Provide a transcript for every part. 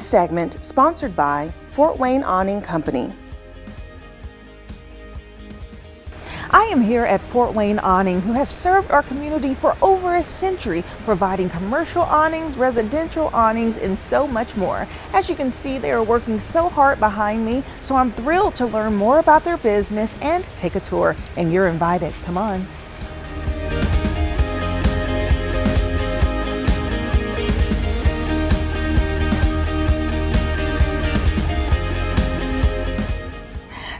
This segment sponsored by Fort Wayne Awning Company. I am here at Fort Wayne Awning, who have served our community for over a century, providing commercial awnings, residential awnings, and so much more. As you can see, they are working so hard behind me, so I'm thrilled to learn more about their business and take a tour, and you're invited. Come on.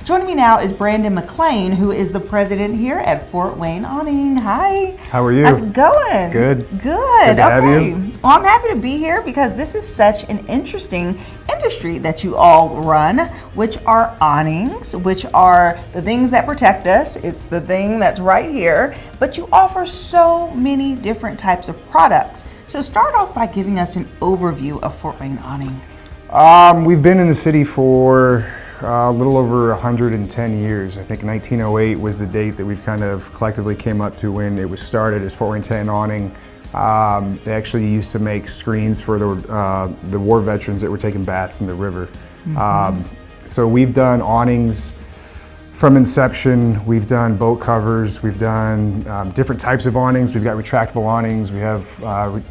Joining me now is Brandon McClain, who is the president here at Fort Wayne Awning. Hi. How are you? How's it going? Good. Good. Good to have you. Well, I'm happy to be here because this is such an interesting industry that you all run, which are awnings, which are the things that protect us. It's the thing that's right here, but you offer so many different types of products. So start off by giving us an overview of Fort Wayne Awning. We've been in the city for a little over 110 years. I think 1908 was the date that we've kind of collectively came up to when it was started as Fort Wayne Awning. They actually used to make screens for the war veterans that were taking baths in the river. So we've done awnings from inception. We've done boat covers. We've done different types of awnings. We've got retractable awnings. We have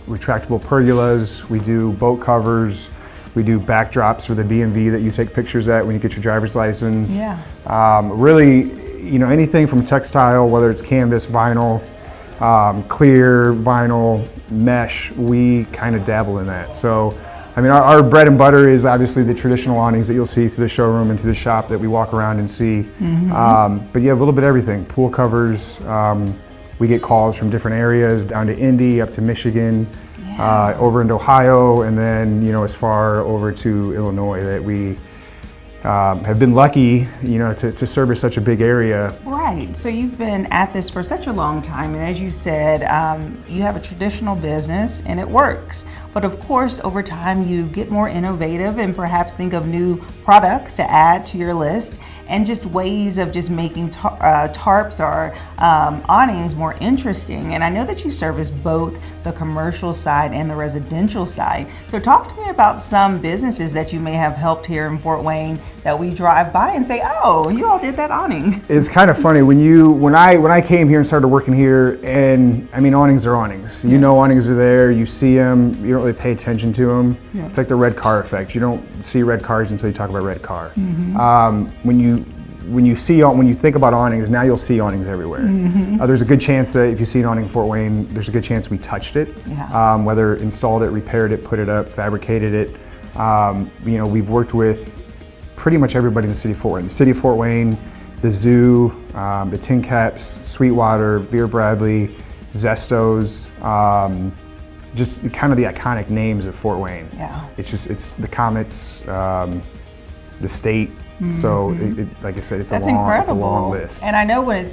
retractable pergolas. We do boat covers. We do backdrops for the B&V that you take pictures at when you get your driver's license. Yeah. Really, anything from textile, whether it's canvas, vinyl, clear, vinyl, mesh, we kind of dabble in that. So, our bread and butter is obviously the traditional awnings that you'll see through the showroom and through the shop that we walk around and see. But yeah, a little bit of everything. Pool covers, we get calls from different areas, down to Indy, up to Michigan. Over into Ohio, and then as far over to Illinois, that we have been lucky to service such a big area. Right, so you've been at this for such a long time, and as you said, you have a traditional business and it works, but of course over time you get more innovative and perhaps think of new products to add to your list and just ways of just making tarps or awnings more interesting. And I know that you service both the commercial side and the residential side. So talk to me about some businesses that you may have helped here in Fort Wayne that we drive by and say, oh, you all did that awning. It's kind of funny when I came here and started working here, and awnings are awnings. Awnings are there, you see them, you don't really pay attention to them. Yeah. It's like the red car effect. You don't see red cars until you talk about red car. When you think about awnings, now you'll see awnings everywhere. There's a good chance that if you see an awning in Fort Wayne, there's a good chance we touched it. Yeah. Whether installed it, repaired it, put it up, fabricated it. We've worked with pretty much everybody in the city of Fort Wayne. The city of Fort Wayne, the zoo, the Tin Caps, Sweetwater, Vera Bradley, Zestos, just kind of the iconic names of Fort Wayne. Yeah. It's the Comets, the state. So, like I said, it's a long list. And I know when it's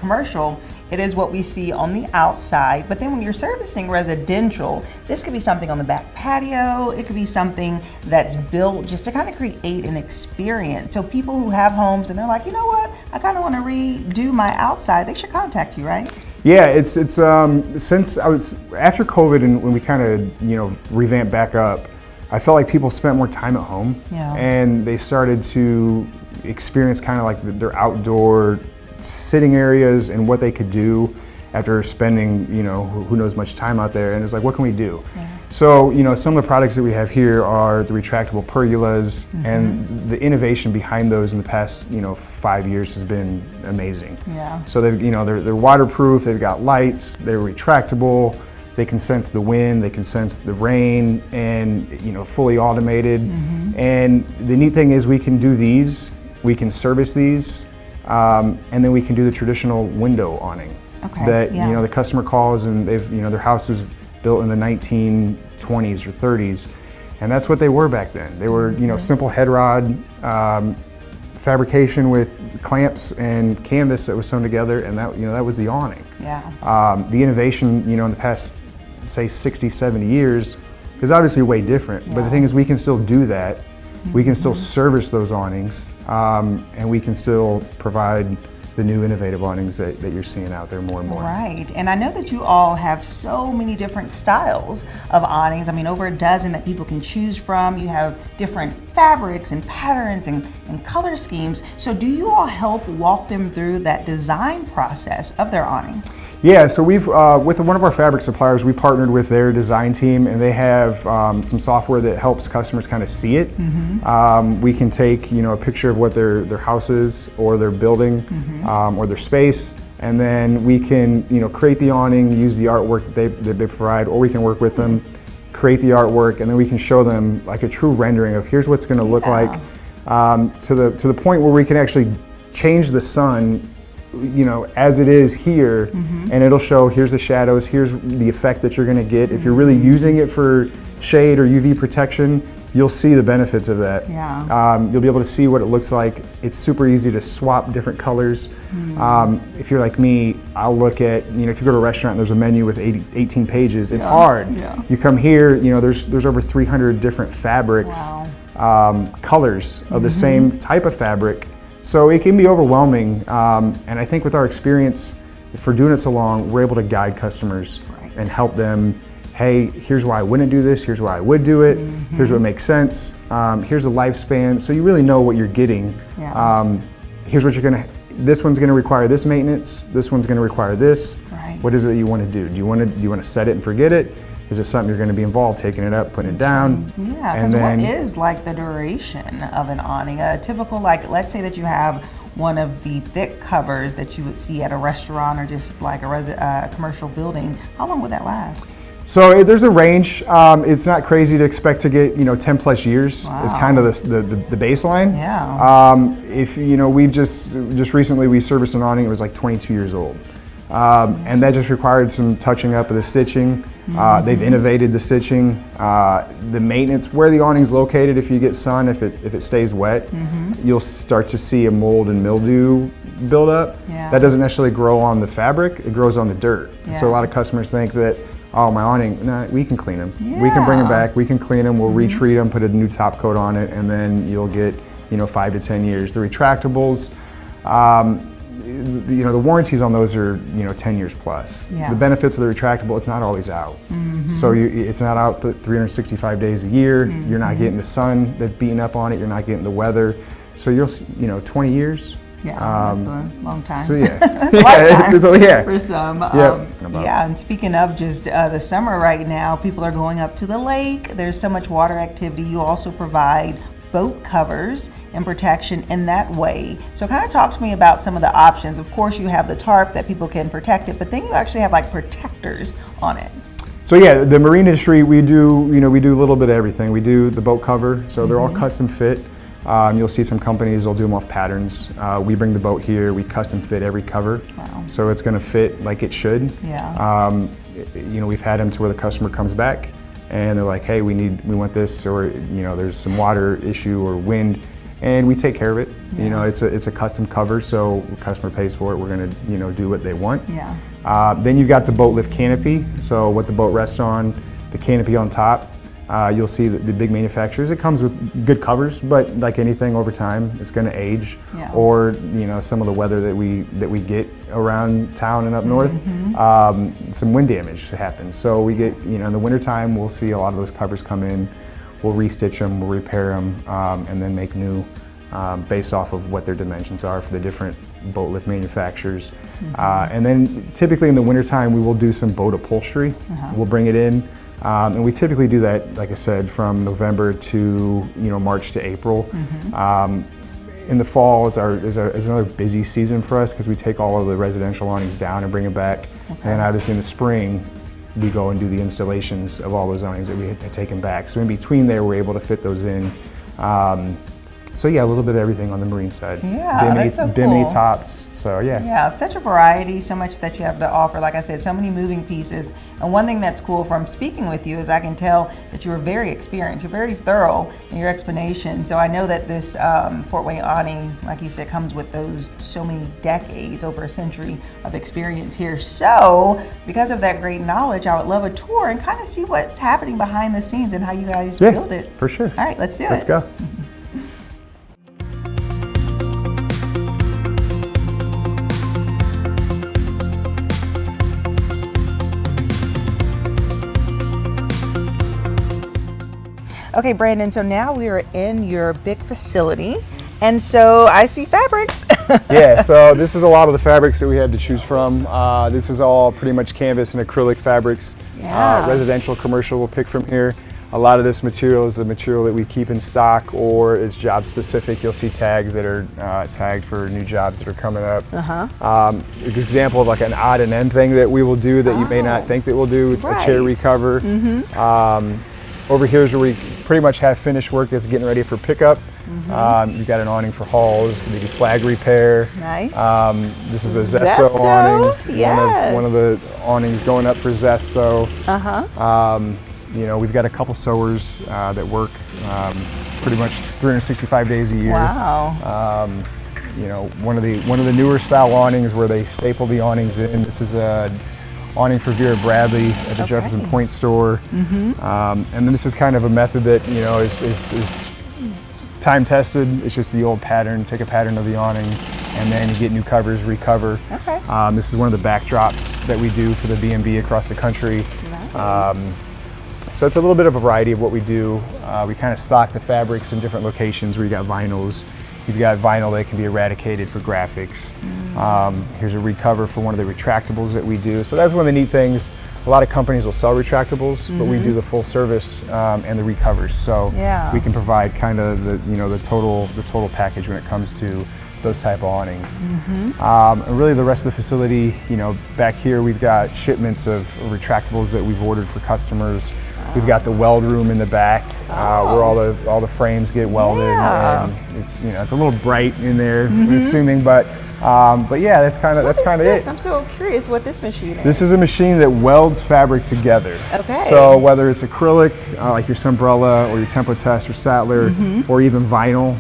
commercial, it is what we see on the outside. But then when you're servicing residential, this could be something on the back patio. It could be something that's built just to kind of create an experience. So people who have homes and they're like, you know what, I kind of want to redo my outside, they should contact you, right? Yeah, it's since I was after COVID and when we kind of revamped back up, I felt like people spent more time at home, and they started to experience kind of like their outdoor sitting areas and what they could do after spending, who knows much time out there. And it's like, what can we do? Yeah. So, some of the products that we have here are the retractable pergolas, and the innovation behind those in the past, 5 years has been amazing. Yeah. So they've, they're waterproof. They've got lights. They're retractable. They can sense the wind, they can sense the rain, and fully automated. And the neat thing is we can do these, we can service these, and then we can do the traditional window awning. Okay. That the customer calls and they've their house is built in the 1920s or 30s, and that's what they were back then. They were simple head rod fabrication with clamps and canvas that was sewn together, and that was the awning. Yeah. The innovation in the past, say 60, 70 years is obviously way different, but the thing is we can still do that. We can still service those awnings, and we can still provide the quality that we want. the new innovative awnings that you're seeing out there more and more. Right, and I know that you all have so many different styles of awnings. I mean, over a dozen that people can choose from. You have different fabrics and patterns and color schemes. So do you all help walk them through that design process of their awning? Yeah, so we've, with one of our fabric suppliers, we partnered with their design team, and they have some software that helps customers kind of see it. We can take, a picture of what their house is, or their building, or their space, and then we can, create the awning, use the artwork that they provide, or we can work with them, create the artwork, and then we can show them like a true rendering of here's what's going to look like, to the point where we can actually change the sun, as it is here, and it'll show here's the shadows, here's the effect that you're going to get. If you're really using it for shade or UV protection, you'll see the benefits of that. You'll be able to see what it looks like. It's super easy to swap different colors. If you're like me, I'll look at, if you go to a restaurant and there's a menu with 18 pages, it's hard. You come here, there's over 300 different fabrics, colors of the same type of fabric. So it can be overwhelming, and I think with our experience, for doing it so long, we're able to guide customers and help them, hey, here's why I wouldn't do this, here's why I would do it, here's what makes sense, here's the lifespan, so you really know what you're getting. Here's what this one's gonna require this maintenance, this one's gonna require this. What is it you wanna do? Do you wanna set it and forget it? Is it something you're going to be involved, taking it up, putting it down? Yeah, because what is like the duration of an awning? A typical, let's say that you have one of the thick covers that you would see at a restaurant or just like a commercial building. How long would that last? So there's a range. It's not crazy to expect to get 10 plus years. It's kind of the baseline. If we've just recently we serviced an awning. It was like 22 years old. And that just required some touching up of the stitching. They've innovated the stitching, the maintenance, where the awning's located. If you get sun, if it stays wet, you'll start to see a mold and mildew build up. That doesn't necessarily grow on the fabric, it grows on the dirt. So a lot of customers think that, oh, my awning, nah, we can clean them. We can bring them back, we can clean them, we'll retreat them, put a new top coat on it, and then you'll get 5 to 10 years. The retractables, the warranties on those are 10 years plus. The benefits of the retractable, it's not always out. So it's not out 365 days a year. You're not getting the sun that's beating up on it. You're not getting the weather. So you'll 20 years. That's a long time. So That's a lifetime for some. And speaking of just the summer right now, people are going up to the lake. There's so much water activity. You also provide boat covers and protection in that way. So kind of talk to me about some of the options. Of course, you have the tarp that people can protect it, but then you actually have like protectors on it. So yeah, the marine industry, we do a little bit of everything. We do the boat cover, so they're all custom fit. You'll see some companies, they'll do them off patterns. We bring the boat here, we custom fit every cover. So it's gonna fit like it should. We've had them to where the customer comes back and they're like, hey, we want this, or there's some water issue or wind, and we take care of it. It's a custom cover, so the customer pays for it. We're gonna do what they want. Then you've got the boat lift canopy, so what the boat rests on, the canopy on top. You'll see the big manufacturers, it comes with good covers, but like anything over time, it's gonna age. Or some of the weather that we get around town and up north, some wind damage happens. So we get, in the wintertime, we'll see a lot of those covers come in, we'll restitch them, we'll repair them, and then make new based off of what their dimensions are for the different boat lift manufacturers. And then typically in the wintertime, we will do some boat upholstery. We'll bring it in. And we typically do that, like I said, from November to March to April. In the fall is another busy season for us because we take all of the residential awnings down and bring them back. And obviously in the spring, we go and do the installations of all those awnings that we had taken back. So in between there, we're able to fit those in. So yeah, a little bit of everything on the marine side. That's so cool. Bimini tops, so yeah. Yeah, it's such a variety, so much that you have to offer. Like I said, so many moving pieces. And one thing that's cool from speaking with you is I can tell that you are very experienced. You're very thorough in your explanation. So I know that this Fort Wayne awning, like you said, comes with those so many decades, over a century of experience here. So because of that great knowledge, I would love a tour and kind of see what's happening behind the scenes and how you guys build it. For sure. All right, let's do it. Let's go. Okay, Brandon, so now we are in your big facility, and so I see fabrics. Yeah, so this is a lot of the fabrics that we had to choose from. This is all pretty much canvas and acrylic fabrics. Yeah. Residential, commercial, we'll pick from here. A lot of this material is the material that we keep in stock, or it's job specific. You'll see tags that are tagged for new jobs that are coming up. An example of like an odd and end thing that we will do that you may not think that we'll do, a chair recover. Over here is where we pretty much have finished work that's getting ready for pickup. You've got an awning for halls, maybe flag repair. Nice. This is a Zesto awning. Yes. One of the awnings going up for Zesto. You know, we've got a couple sewers that work pretty much 365 days a year. Wow. You know, one of the newer style awnings where they staple the awnings in. This is a awning for Vera Bradley at the Jefferson Point store. And then this is kind of a method that, you know, is time tested. It's just the old pattern. Take a pattern of the awning and then you get new covers, recover. This is one of the backdrops that we do for the B&B across the country. So it's a little bit of a variety of what we do. We kind of stock the fabrics in different locations where you got vinyls. You've got vinyl that can be eradicated for graphics. Here's a recover for one of the retractables that we do. So that's one of the neat things. A lot of companies will sell retractables, but we do the full service and the recovers. So we can provide kind of the total package when it comes to those type of awnings. And really the rest of the facility, you know, back here we've got shipments of retractables that we've ordered for customers. We've got the weld room in the back where all the frames get welded. And it's, you know, it's a little bright in there, I'm assuming, but yeah, that's kind of it. I'm so curious what this machine is. This is a machine that welds fabric together. So whether it's acrylic, like your Sunbrella or your Template Test or Sattler, or even vinyl,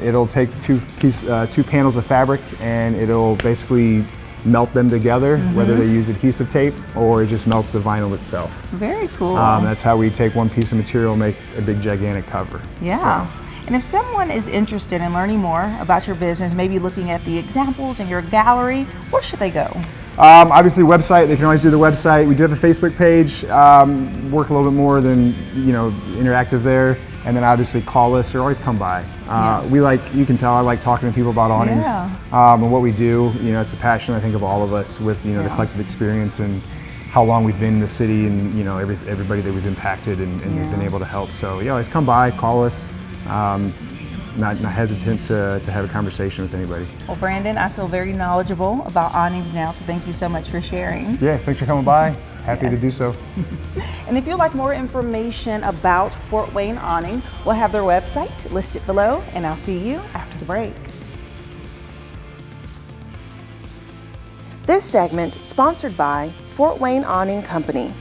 it'll take two panels of fabric and it'll basically melt them together, whether they use adhesive tape or it just melts the vinyl itself. Very cool. That's how we take one piece of material and make a big gigantic cover. Yeah. So. And if someone is interested in learning more about your business, maybe looking at the examples in your gallery, where should they go? Obviously website, they can always do the website. We do have a Facebook page, work a little bit more than, you know, interactive there. And then obviously call us or always come by. You can tell I like talking to people about awnings and what we do. You know, it's a passion I think of all of us with, you know, the collective experience and how long we've been in the city and, you know, everybody that we've impacted and we've been able to help. So yeah, always come by, call us. Not hesitant to have a conversation with anybody. Well, Brandon, I feel very knowledgeable about awnings now, so thank you so much for sharing. Yes, thanks for coming by. Happy to do so. And if you'd like more information about Fort Wayne Awning, we'll have their website listed below, and I'll see you after the break. This segment sponsored by Fort Wayne Awning Company.